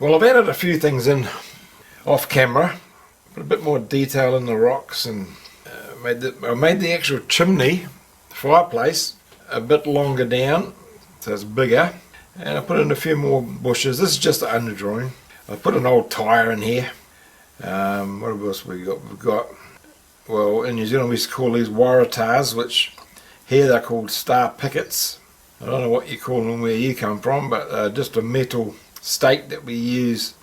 Well, I've added a few things in off camera, put a bit more detail in the rocks, and I made the actual chimney, fireplace, a bit longer down, so it's bigger, and I put in a few more bushes. This is just an underdrawing. I put an old tyre in here. What else we got? We've got, well, in New Zealand we used to call these waratahs, which here they're called star pickets. I don't know what you call them where you come from, but just a metal stake that we use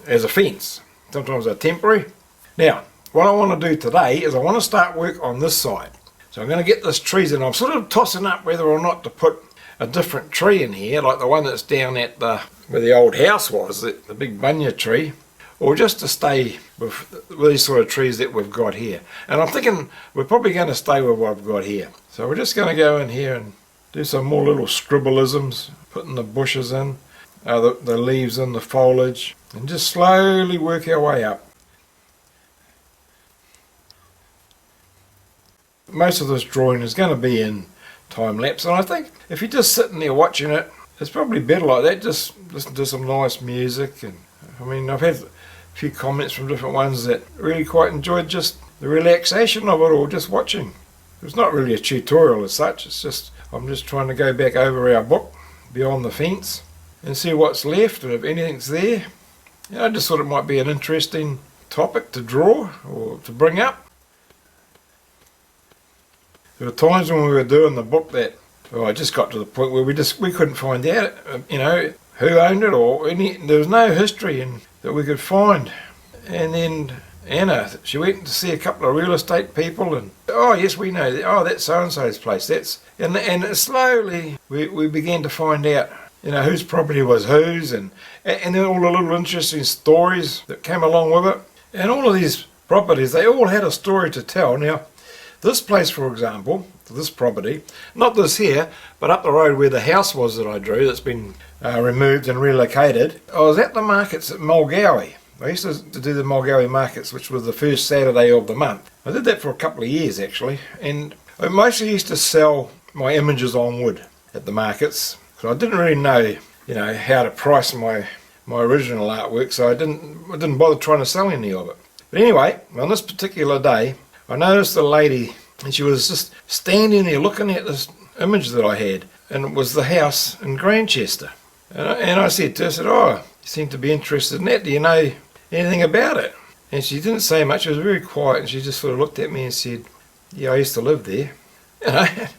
as a fence. Sometimes they're temporary. Now, what I want to do today is I want to start work on this side. So I'm going to get this trees, and I'm sort of tossing up whether or not to put a different tree in here, like the one that's down at where the old house was, the big bunya tree, or just to stay with these sort of trees that we've got here. And I'm thinking we're probably going to stay with what I've got here. So we're just going to go in here and do some more little scribbleisms, putting the bushes in, the leaves in, the foliage, and just slowly work our way up. Most of this drawing is going to be in time lapse, and I think if you're just sitting there watching it, it's probably better like that. Just listen to some nice music. And I mean, I've had a few comments from different ones that really quite enjoyed just the relaxation of it all, just watching. It's not really a tutorial as such, it's just I'm just trying to go back over our book, Beyond the Fence, and see what's left and if anything's there. You know, I just thought it might be an interesting topic to draw or to bring up. There were times when we were doing the book that, well, I just got to the point where we couldn't find out, you know, who owned it or there was no history that we could find. And then Anna, she went to see a couple of real estate people, and oh yes, we know that. Oh, that's so and so's place. And slowly we began to find out, you know, whose property was whose, and then all the little interesting stories that came along with it. And all of these properties, they all had a story to tell. Now, this place, for example, this property, not this here, but up the road where the house was that I drew, that's been removed and relocated. I was at the markets at Mulgowie. I used to do the Mulgowie markets, which was the first Saturday of the month. I did that for a couple of years actually, and I mostly used to sell my images on wood at the markets. So I didn't really know, you know, how to price my original artwork, so I didn't bother trying to sell any of it. But anyway, on this particular day, I noticed a lady, and she was just standing there looking at this image that I had, and it was the house in Grantchester. And I said to her, I said, oh, you seem to be interested in that, do you know anything about it? And she didn't say much, she was very quiet, and she just sort of looked at me and said, yeah, I used to live there. And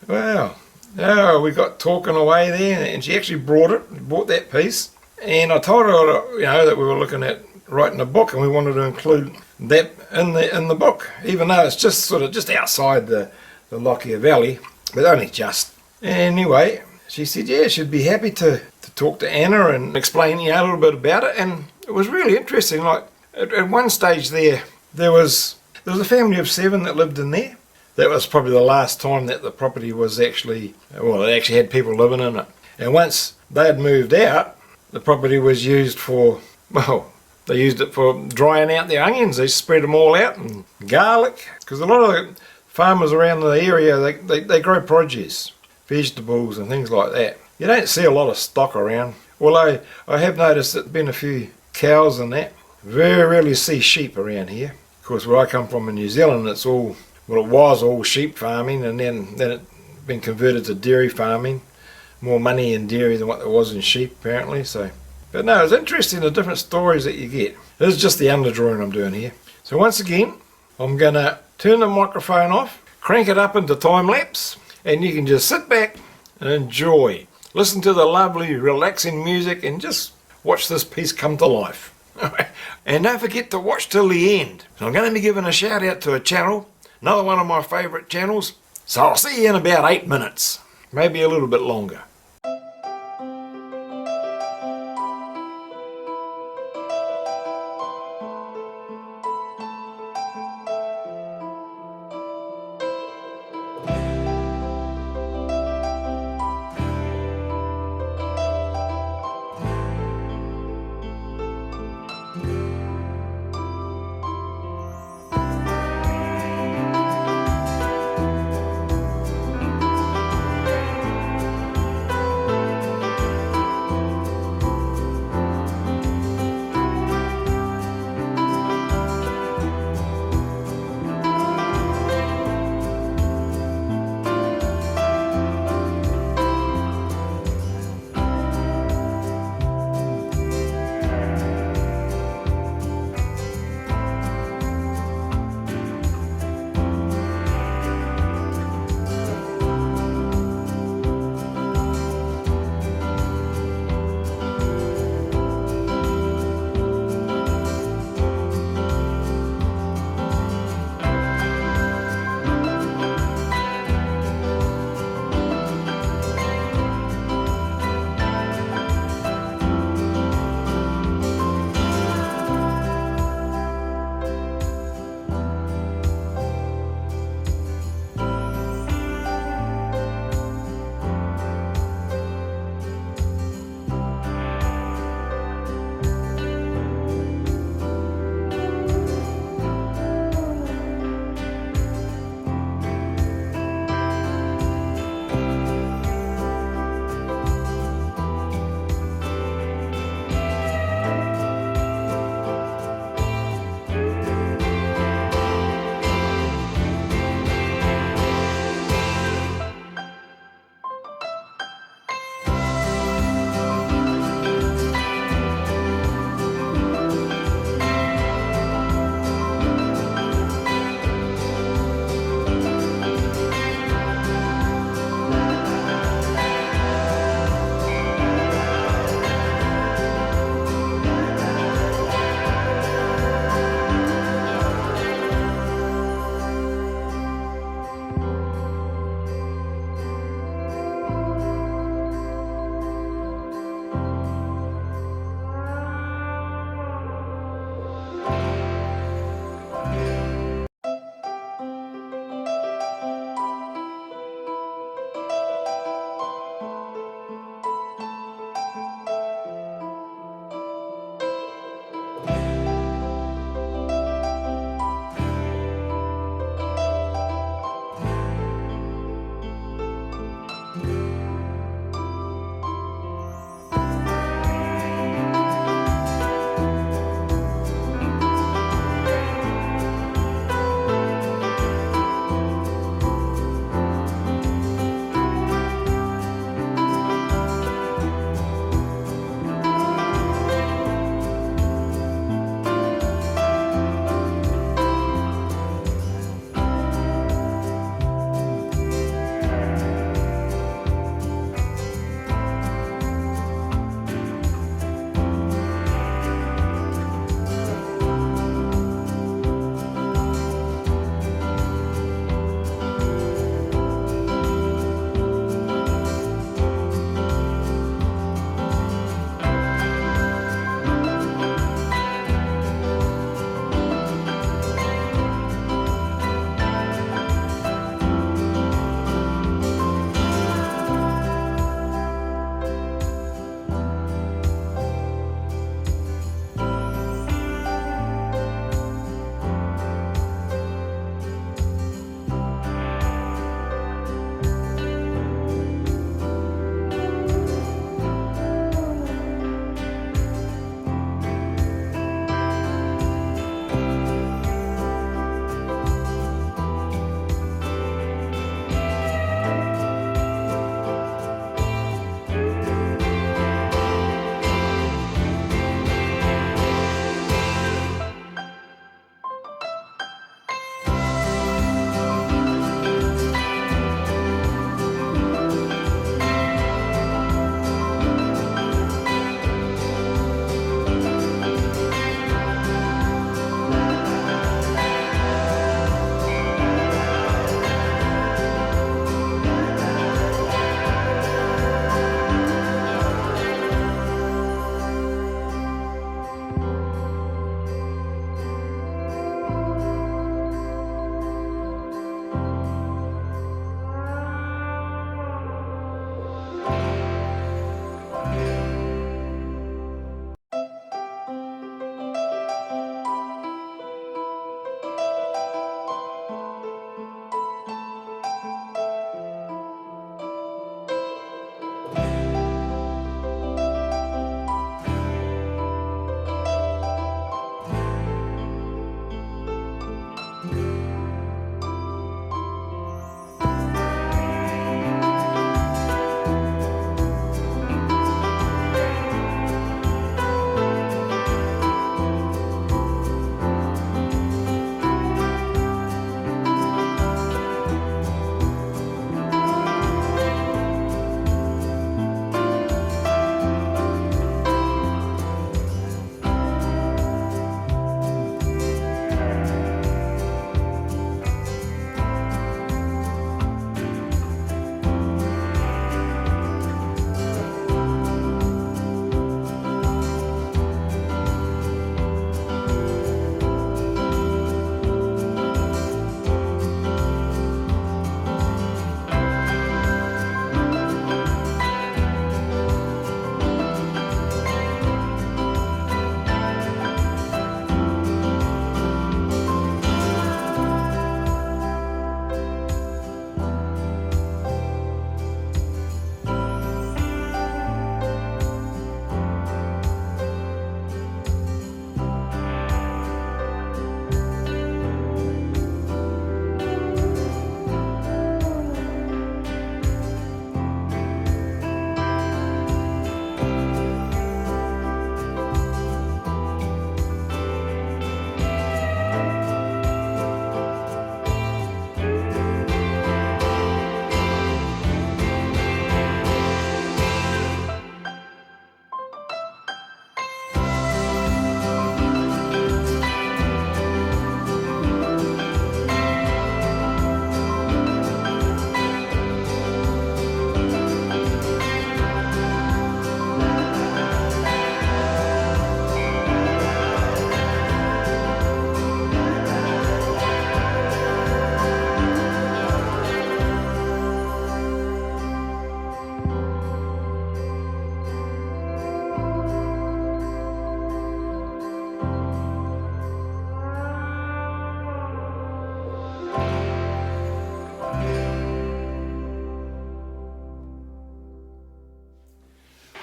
well, oh, we got talking away there, and she actually bought that piece. And I told her, you know, that we were looking at writing a book, and we wanted to include that in the book, even though it's just sort of just outside the Lockyer Valley, but only just. Anyway, she said, yeah, she'd be happy to talk to Anna and explain, you know, a little bit about it. And it was really interesting. Like at one stage there was a family of 7 that lived in there. That was probably the last time that the property was actually, well, it actually had people living in it. And once they had moved out, the property was used for, well, they used it for drying out their onions. They spread them all out, and garlic, because a lot of the farmers around the area, they grow produce, vegetables and things like that. You don't see a lot of stock around, although I have noticed that there's been a few cows and that. Very rarely see sheep around here. Of course, where I come from in New Zealand, it's all, well, it was all sheep farming, and then it's been converted to dairy farming. More money in dairy than what there was in sheep, apparently. So, but no, it's interesting the different stories that you get. This is just the underdrawing I'm doing here. So once again, I'm going to turn the microphone off, crank it up into time lapse, and you can just sit back and enjoy. Listen to the lovely, relaxing music and just watch this piece come to life. And don't forget to watch till the end. So I'm going to be giving a shout out to a channel, another one of my favourite channels. So I'll see you in about 8 minutes, maybe a little bit longer.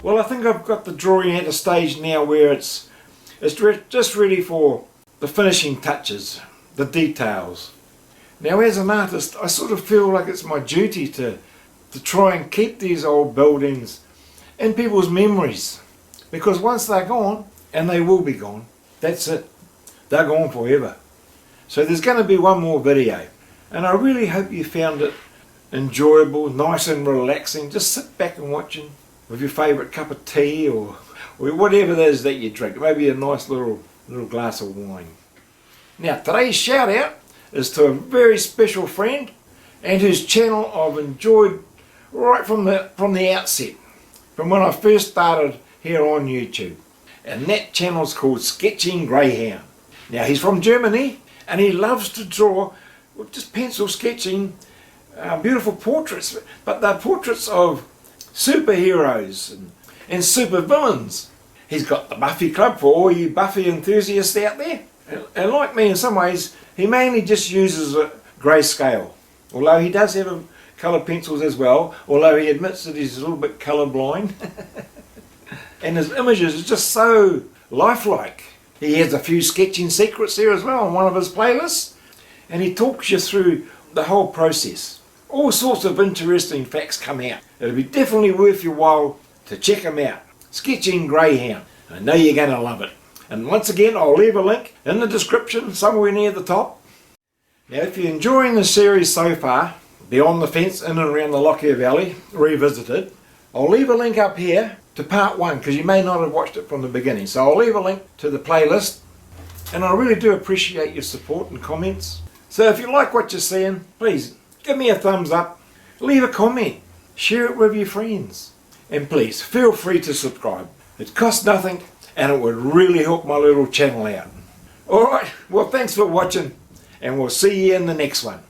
Well, I think I've got the drawing at a stage now where it's just ready for the finishing touches, the details. Now as an artist, I sort of feel like it's my duty to try and keep these old buildings in people's memories, because once they're gone, and they will be gone, that's it. They're gone forever. So there's going to be one more video, and I really hope you found it enjoyable, nice and relaxing. Just sit back and watch it with your favourite cup of tea or whatever it is that you drink. Maybe a nice little glass of wine. Now today's shout out is to a very special friend and whose channel I've enjoyed right from the outset, from when I first started here on YouTube. And that channel's called Sketching Greyhound. Now he's from Germany and he loves to draw with just pencil sketching beautiful portraits, but they're portraits of superheroes and super villains. He's got the Buffy Club for all you Buffy enthusiasts out there. And like me in some ways, he mainly just uses a grayscale, although he does have coloured pencils as well, although he admits that he's a little bit colour blind. And his images are just so lifelike. He has a few sketching secrets there as well on one of his playlists, and he talks you through the whole process. All sorts of interesting facts come out. It'll be definitely worth your while to check him out. Sketching Greyhound. I know you're going to love it. And once again, I'll leave a link in the description somewhere near the top. Now if you're enjoying the series so far, Beyond the Fence in and around the Lockyer Valley, Revisited, I'll leave a link up here to part 1 because you may not have watched it from the beginning. So I'll leave a link to the playlist, and I really do appreciate your support and comments. So if you like what you're seeing, please give me a thumbs up, leave a comment, share it with your friends, and please feel free to subscribe. It costs nothing and it would really help my little channel out. Alright, well thanks for watching, and we'll see you in the next one.